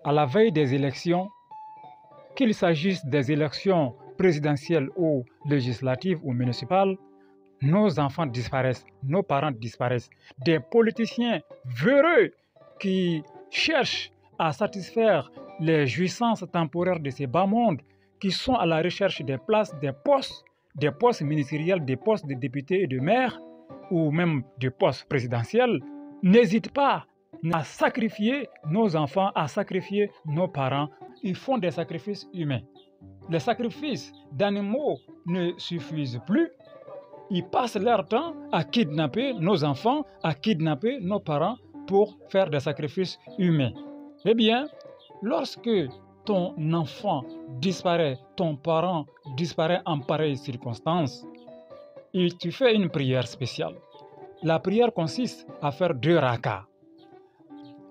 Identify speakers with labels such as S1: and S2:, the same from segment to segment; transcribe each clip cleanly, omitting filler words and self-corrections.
S1: à la veille des élections, qu'il s'agisse des élections présidentielles ou législatives ou municipales, nos enfants disparaissent, nos parents disparaissent. Des politiciens véreux qui cherchent à satisfaire les jouissances temporaires de ces bas mondes, qui sont à la recherche des places, des postes ministériels, des postes de députés et de maires, ou même des postes présidentiels, n'hésitent pas à sacrifier nos enfants, à sacrifier nos parents. Ils font des sacrifices humains. Les sacrifices d'animaux ne suffisent plus. Ils passent leur temps à kidnapper nos enfants, à kidnapper nos parents pour faire des sacrifices humains. Eh bien, lorsque ton enfant disparaît, ton parent disparaît en pareille circonstance, et tu fais une prière spéciale. La prière consiste à faire 2 rakas.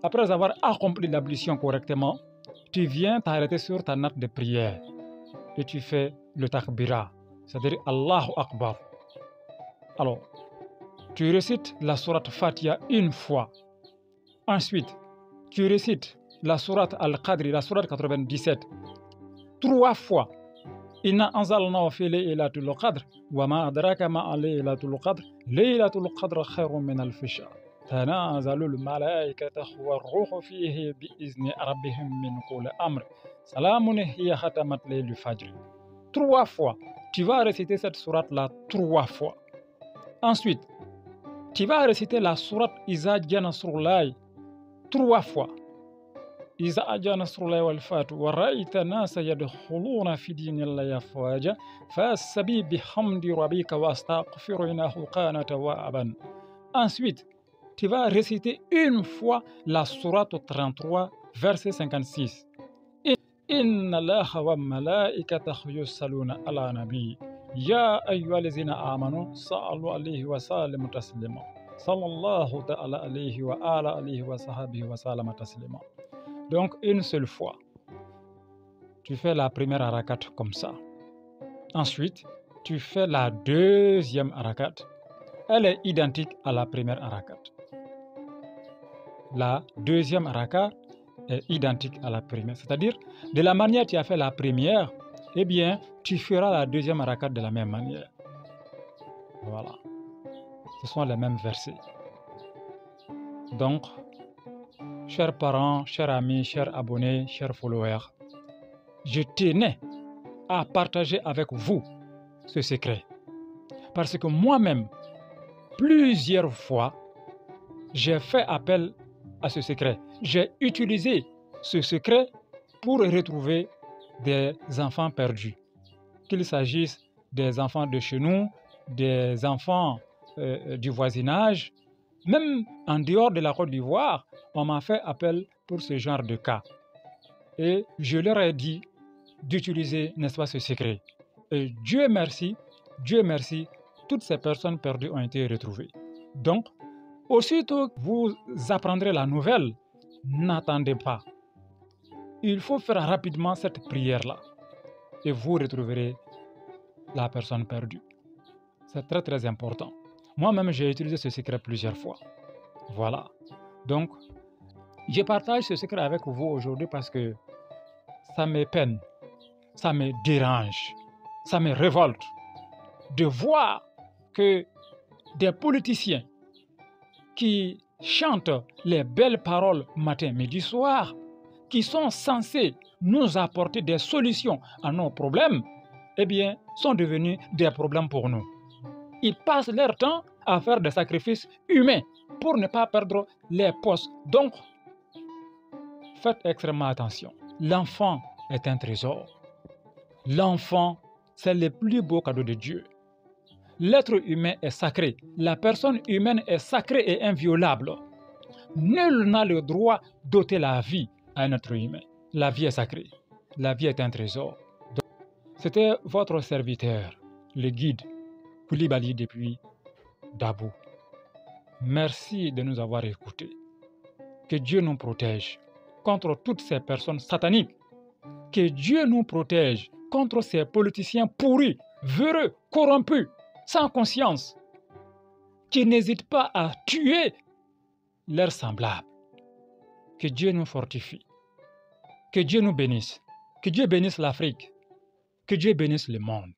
S1: Après avoir accompli l'ablution correctement, tu viens t'arrêter sur ta natte de prière et tu fais le takbira, c'est-à-dire Allahu Akbar. Alors, tu récites la sourate Fatiha une fois. Ensuite, tu récites la sourate Al-Qadri, la sourate 97, 3 fois. Inna anzalnahu fi laylatul qadr wa ma adraka ma laylatul qadr laylatul qadr khayrun min alf shahr tanazalul malaikatu war ruhu fihi bi izni rabbihim min kulli amr salamun hiya khatamat laylil fajr. 3 fois. Tu vas réciter cette sourate là 3 fois. Ensuite, tu vas réciter la sourate Iza Jaa Nasrullahi 3 fois. Iza Jaa Nasrullahi wal Fathu wa ra'aita nasa yadkhuluna fi dinillahi afwaja fasabbih bihamdi rabbika wastaghfirhu kana tawwaban. Ensuite, tu vas réciter une fois la sourate 33 verset 56. Inna Allaha wa malaikatahu yusalluna ala nabi ya ayyuhallazina amanu sallu alayhi wa sallimu taslima. Sallallahu ta'ala alayhi wa ala alihi wa sahbihi wa sallama taslima. Donc une seule fois, tu fais la première harakat comme ça. Ensuite, tu fais la deuxième harakat. Elle est identique à la première harakat. La deuxième harakat est identique à la première. C'est-à-dire, de la manière tu as fait la première, eh bien, tu feras la deuxième harakat de la même manière. Voilà. Ce sont les mêmes versets. Donc, chers parents, chers amis, chers abonnés, chers followers, je tenais à partager avec vous ce secret. Parce que moi-même, plusieurs fois, j'ai fait appel à ce secret. J'ai utilisé ce secret pour retrouver des enfants perdus. Qu'il s'agisse des enfants de chez nous, des enfants du voisinage, même en dehors de la Côte d'Ivoire, on m'a fait appel pour ce genre de cas. Et je leur ai dit d'utiliser, n'est-ce pas, ce secret. Et Dieu merci, toutes ces personnes perdues ont été retrouvées. Donc, aussitôt que vous apprendrez la nouvelle, n'attendez pas. Il faut faire rapidement cette prière-là et vous retrouverez la personne perdue. C'est très très important. Moi-même, j'ai utilisé ce secret plusieurs fois. Voilà. Donc, je partage ce secret avec vous aujourd'hui parce que ça me peine, ça me dérange, ça me révolte de voir que des politiciens qui chantent les belles paroles matin, midi, soir, qui sont censés nous apporter des solutions à nos problèmes, eh bien, sont devenus des problèmes pour nous. Ils passent leur temps à faire des sacrifices humains pour ne pas perdre les postes. Donc, faites extrêmement attention. L'enfant est un trésor. L'enfant, c'est le plus beau cadeau de Dieu. L'être humain est sacré. La personne humaine est sacrée et inviolable. Nul n'a le droit d'ôter la vie à un être humain. La vie est sacrée. La vie est un trésor. C'était votre serviteur, le guide Koulibaly depuis Dabo. Merci de nous avoir écoutés. Que Dieu nous protège contre toutes ces personnes sataniques. Que Dieu nous protège contre ces politiciens pourris, véreux, corrompus, sans conscience, qui n'hésitent pas à tuer leurs semblables. Que Dieu nous fortifie. Que Dieu nous bénisse. Que Dieu bénisse l'Afrique. Que Dieu bénisse le monde.